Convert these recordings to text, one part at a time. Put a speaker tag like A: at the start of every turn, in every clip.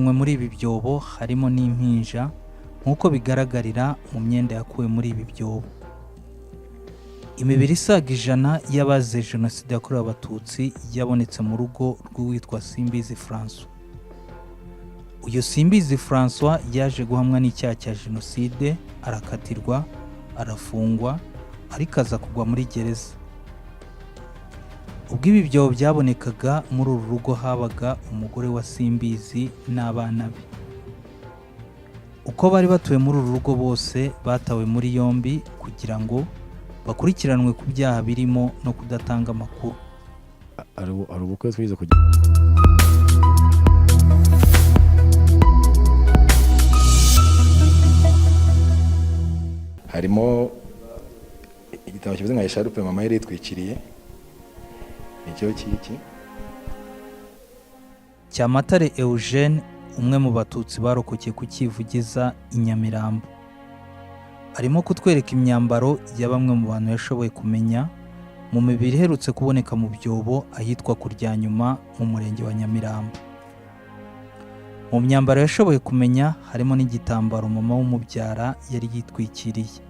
A: bajugunywe muri ibi byobo harimo n'impinja nk'uko bigaragarira mu myenda yakuwe muri ibi byobo. Imibiri isaga 100 y'abazize Jenoside yakorewe Abatutsi yabonetse mu rugo rw'uwitwa Simbizi François. Uyu Simbizi François yaje guhamwa n'icyaha cya Jenoside, arakatirwa, arafungwa, ariko aza kugwa muri gereza. Ubwo ibi byobo byabonekaga muri uru rugo habaga umugore wa Simbizi n'abana be. Uko bari batuye muri uru rugo bose batawe muri yombi kugira ngo bakurikiranwe ku byaha birimo no kudatanga amakuru.
B: Ari ubukwe twize kugira harimo igitabo kivuze nka Esharupe mama yari yitwikiriye nicyo kiki
A: Cyamatare Eugene, umwe mu batutsi barokokeye ku Kivugiza i Nyamirambo, arimo kutwereka imyambaro ya bamwe mu bantu yashoboye kumenya mu mibiri iherutse kuboneka mu byobo ahitwa Kuryanyuma mu murenge wa Nyamirambo. Mu myambaro yashoboye kumenya harimo n'igitambaro mama w'umubyara yari yitwikiriye.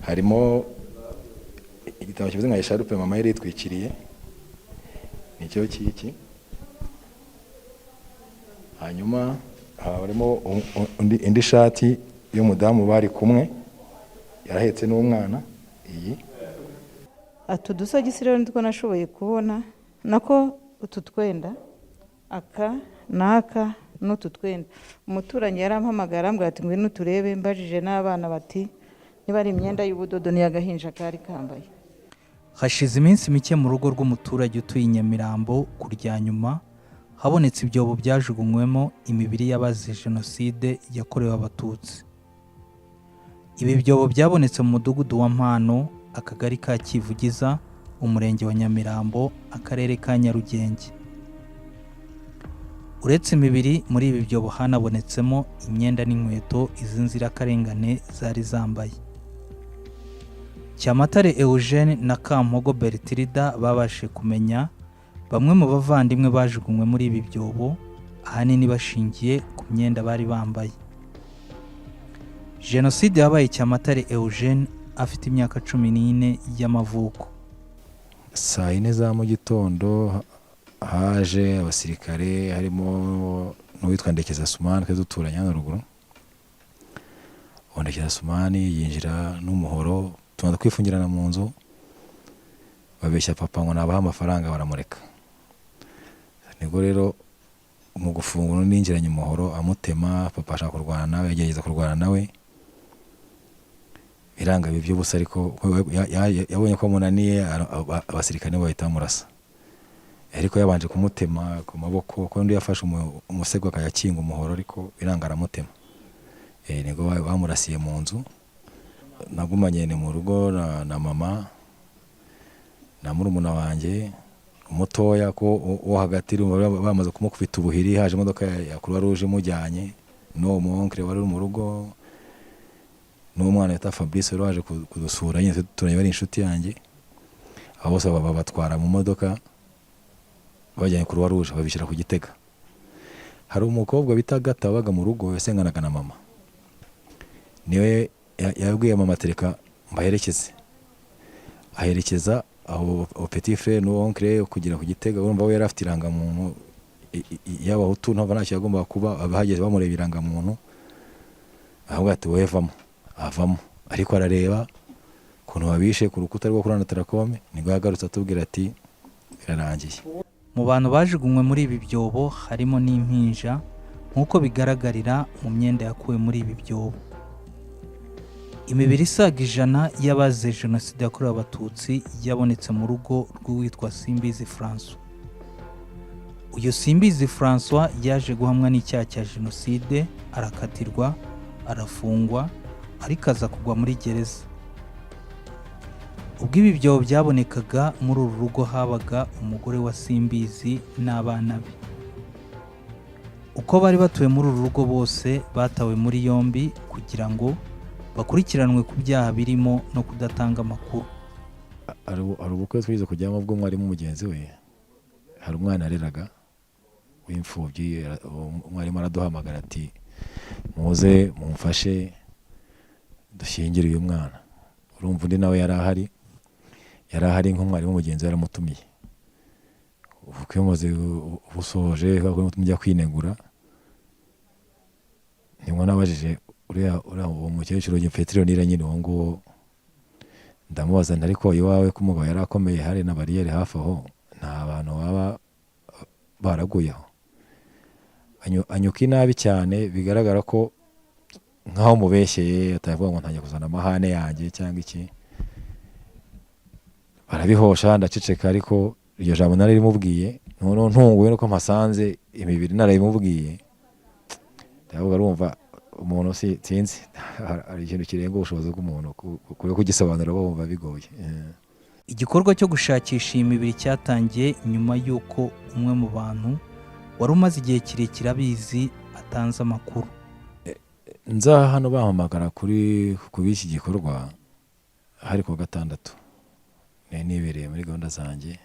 B: harimo igitabo kivuze nka Esharupe mama yari yitwikiriye nicyo kiki hanyuma harimo indi shati y'umudamu bari kumwe yarahetse n'umwana. Iyi
C: atu dusogisi rero nitwo nashoboye kubona, nako utu twenda aka naka n'utu twenda. Umuturanyi yarampamagara ambwira ati ngwino turebe, mbajije n'abana bati niba ari imyenda y'ubudodo n'iy'agahinja kari kambaye.
A: Hashize iminsi mike mu rugo rw'umuturage utuye i Nyamirambo Kuryanyuma habonetse ibyobo byajugunywemo imibiri y'abazize Jenoside yakorewe Abatutsi. Ibi byobo byabonetse mu mudugudu wa Mpano, akagari ka Kivugiza, umurenge wa Nyamirambo, akarere ka Nyarugenge. Uretse imibiri, muri ibi byobo hanabonetsemo imyenda n'inkweto izi nzirakarengane zari zambaye. Cyamatare Eugene na Kampogo Bertilda babashije kumenya bamwe mu bavandimwe bajugunywe muri ibi byobo, ahanini bashingiye ku myenda bari bambaye. Jenoside yabaye Cyamatare Eugene afite imyaka 14 y'amavuko.
B: saa 4 za mu gitondo haje abasirikare, harimo n'uwitwa Ndekeza Sumani twese duturanye hano ruguru. Ndekeza Sumani yinjira n'umuhoro, tumaze kwifungirana mu nzu, babeshya papa ngo nabaha amafaranga baramureka. Nibwo rero mu gufungura n'injiranye umuhoro amutema, papa ashaka kurwana nawe, yagerageza kurwana nawe iranga bivyo busa, ariko yabonye ko munaniye abasirikare bahita bamurasa. Ariko yabanje kumutema ku maboko, ko ndi yafashe umusego akayakinga umuhoro, ariko iranga aramutema. Nibwo bamurasiye mu nzu. Nagumanye ne mu rugo na mama na murumuna wanjye umutoya, ko wo hagati bamaze kumukubita ubuhiri, haje imodoka ya Croix Rouge imujyanye no mu onkre wari mu rugo, n'umwana yita Fabrice waje kudusura, nyine turanye bari inshuti yanjye. Abo bose babatwara mu modoka bajyanye Croix Rouge babishyira ku Gitega. Hari umukobwa bita Gata wabaga mu rugo yasenganaga na mama, niwe yabwiye mama tereka mbaherekeze, aherekeza aho petit frère no oncle kugira ku Gitega. Urumva we yarafite irangamuntu y'abahutu, ntabwo ntacyo yagombaga kuba abahageze bamureba irangamuntu. Ahubwo ati wevamo, avamo, ariko arareba kuntu babishe ku rukuta rwo kurana Terakome. Nibwo yagarutse atubwira ati birarangiye.
A: Mu bantu bajugunywe muri ibi byobo harimo n'impinja nk'uko bigaragarira mu myenda yakuwe muri ibi byobo. Imibiri isaga 100 y'abazize Jenoside yakorewe Abatutsi yabonetse mu rugo rw'uwitwa Simbizi François. Uyu Simbizi François yaje guhamwa n'icyaha cya Jenoside, arakatirwa, arafungwa, ariko aza kugwa muri gereza. Ubwo ibi byobo byabonekaga muri uru rugo habaga umugore wa Simbizi n'abana be. Uko bari batuye muri uru rugo bose batawe muri yombi kugira ngo bakurikiranwe ku byaha birimo no kudatanga amakuru.
B: Ari ubukwe twize kujyamo bwo mwarimu mugenzi we, hari umwana areraga w'imfubyi. Umwarimu araduhamagara ati muze mumfashe dushyingire uyu mwana. Urumva undi nawe yari ahari nk'umwarimu mugenzi we yaramutumiye. Ubukwe muze busoje mujya kwinegura, nimwo nabajije uriya uwo mukecuru Petronila nyine uwo nguwo, ndamubaza nti ariko iwawe ko umugabo yari akomeye hari na bariyeri hafi aho, nta bantu baba baraguyeho? Anyuka inabi cyane, bigaragara ko nkaho mubeshyeye, atavuga ngo ntangiye kuzana amahane yanjye cyangwa iki. Barabihosha ndaceceka, ariko iryo jambo nari rimubwiye noneho ntunguwe nuko mpasanze imibiri narayimubwiye. Ndavuga urumva umuntu sinzi hari ikintu kirenga ubushobozi bw'umuntu kuri kugisobanura bumva bigoye.
A: Igikorwa cyo gushakisha iyi mibiri cyatangiye nyuma y'uko umwe mu bantu wari umaze igihe kirekire abizi atanze amakuru.
B: Nza hano bahamagara kuri iki gikorwa hari ku wa gatandatu, nibereye muri gahunda zanjye,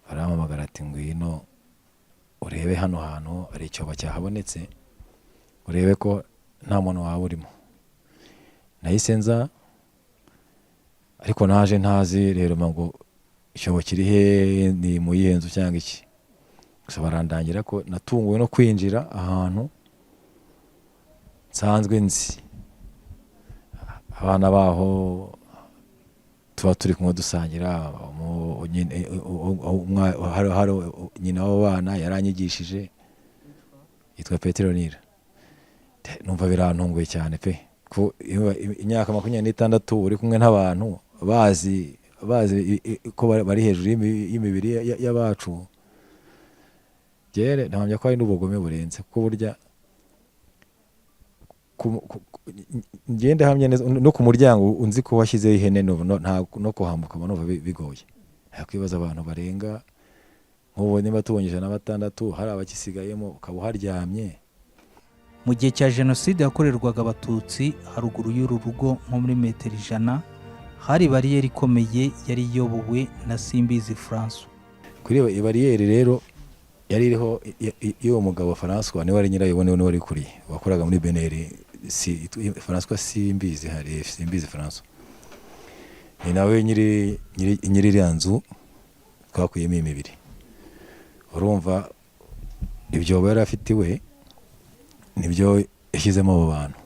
B: barahamagara ati ngwino urebe hano hantu hari icyobo cyahabonetse, urebe ko nta muntu waba urimo. Nahise nza, ariko naje ntazi rero ngo icyobo kiri he, ni mu yihe nzu cyangwa iki. Gusa barandangira ko natunguwe no kwinjira ahantu nsanzwe nzi. Abana baho tuba turi kumwe dusangira, nyina w'abo bana yaranyigishije, yitwa Petronila. Numva birantunguye cyane pe, ko imyaka 26 uri kumwe n'abantu bazi ko bari hejuru y'imibiri y'abacu. Gere ntamya ko ari n'ubugome burenze, ko burya ngende hamye no ku muryango unzi ko washyizeho ihene no kuhambuka numva bigoye. Yakwibaza abantu barenga nk'ubu niba tubonyeje na 6 hari abakisigayemo ukaba uharyamye.
A: Mu gihe cya jenoside yakorerwaga abatutsi, haruguru y'uru rugo nko muri metero 100 hari bariyeri ikomeye yari iyobowe na Simbizi François.
B: Kuri iyo bariyeri rero yari iriho y'uwo mugabo François, niwe wari nyirayo, niwe wari kuri wakoraga muri Beneri. François Simbizi, hari Simbizi François, ni nawe nyiri iriya nzu twakuyemo imibiri. Urumva ibyo yari afitiwe nibyo yashyizemo abo bantu.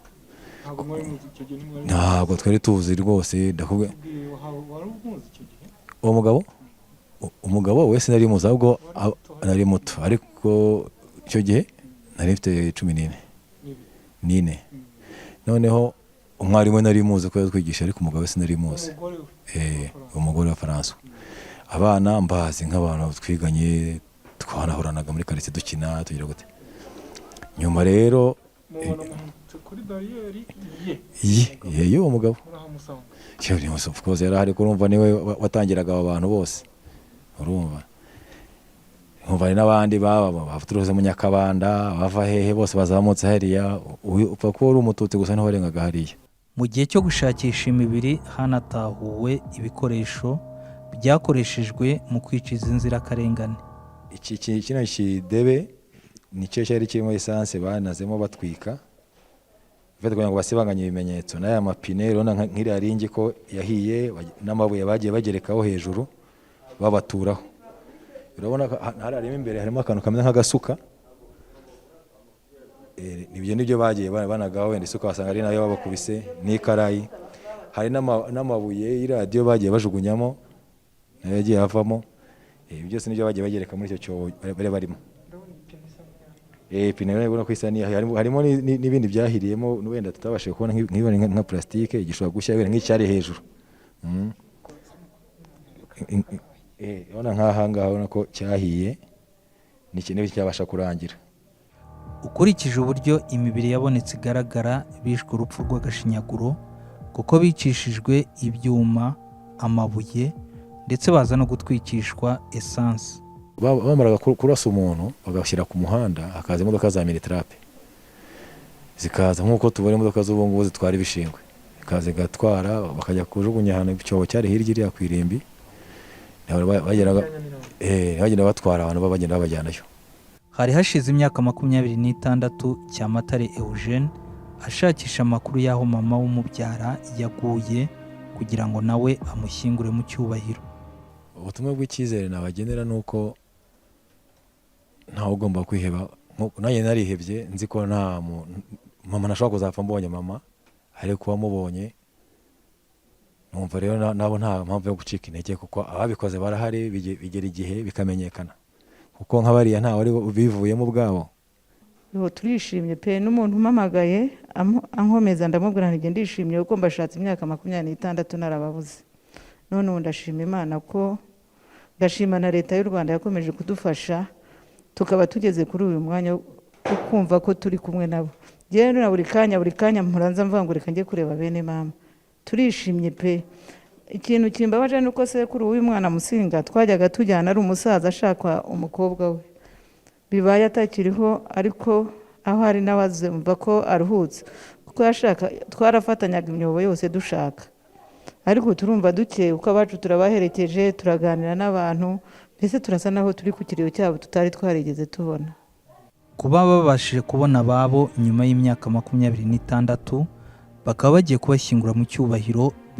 B: Ntabwo twari tuzi rwose. Ndakubwe uwo umugabo wese nari muzi, ahubwo nari muto, ariko icyo gihe nari mfite 14. Noneho umwarimu nari muzi ko yatwigisha, ariko umugabo wese nari muzi. Umugore wa François. Abana mbazi nk'abantu twiganye, twanahoranaga muri quartier dukina tugira gute. Nyuma rero kuri bariyeri uwo mugabo of course yari ahari, kurumva niwe watangiraga aba bantu bose. Urumva hari n'abandi baturuze mu Nyakabanda, bava hehe, bose bazamutse hariya. Upfa kuba uri umututsi gusa niho warengaga hariya.
A: Mu gihe cyo gushakisha imibiri hanatahuwe ibikoresho byakoreshejwe mu kwica izi nzirakarengane.
B: Kino kidebe nicyo cyari kirimo esanse banazemo batwika, kugira ngo basibanganye ibimenyetso. N'aya mapine rero nk'iriya ringi ko yahiye, n'amabuye bagiye bagerekaho hejuru babaturaho. Urabona harimo imbere harimo akantu kameze nk'agasuka. Nibyo bagiye banagaho, wenda isuka wasanga ari nayo babakubise n'ikarayi. Hari n'amabuye y'iradiyo bagiye bajugunyamo nayo yagiye avamo. Byose nibyo bagiye bagereka muri icyo cyobo bari barimo. Pine rero ubona ko isa harimo n'ibindi byahiriyemo, wenda tutabashije kubona nka plastique igishobora gushya wenda nk'icyari hejuru. Ubona nk'ahangaha ubona ko cyahiye, n'ikintu cyabasha kurangira.
A: Ukurikije uburyo imibiri yabonetse igaragara, bishwe urupfu rw'agashinyaguro kuko bicishijwe ibyuma, amabuye, ndetse baza no gutwikishwa essence.
B: Bamaraga kurasa umuntu bagashyira ku muhanda, hakaza imodoka za militarape zikaza nk'uko tubona imodoka z'ubu ngubu zitwara ibishingwe, ikaza igatwara bakajya kujugunya ahantu icyobo cyari hirya iriya ku irimbi. Bagenda batwara abantu bagenda babajyanayo.
A: hari hashize imyaka 26 Cyamatare Eugene ashakisha amakuru y'aho mama w'umubyara yaguye kugira ngo nawe amushyingure mu cyubahiro.
B: Ubutumwa bw'icyizere nabagenera nuko ntawe ugomba kwiheba. Nanjye narihebye nzi ko nta mama nashobora kuzapfa mbonye mama, ariko wamubonye numva rero nabo nta mpamvu yo gucika intege, kuko ababikoze barahari, bigera igihe bikamenyekana, kuko nk'abariya nta wari bivuyemo ubwabo.
C: Turishimye pe, n'umuntu umpamagaye ankomeza ndamubwira nti ndishimye kuko mbashatse imyaka 26 narababuze. None ubu ndashima Imana ko ndashima na leta y'u Rwanda yakomeje kudufasha tukaba tugeze kuri uyu mwanya ukumva ko turi kumwe nabo. Jewe na buri kanya mpuranza mvuga ngo reka njye kureba bene mama. Turishimye pe. Ikintu kimbabaje nuko sekuru w'uyu mwana Musinga twajyaga tujyana ari umusaza ashaka umukobwa we, bibaye atakiriho, ariko aho hari nabaze mva ko aruhutse kuko yashaka, twarafatanyaga imyobo yose dushaka, ariko turumva dukeye uko abacu turabaherekeje, turaganira n'abantu, mbese turasa naho turi ku kiriyo cyabo tutari twarigeze tubona.
A: Kuba babashije kubona ababo nyuma y'imyaka 26 bakaba bagiye kubashyingura mu cyubahiro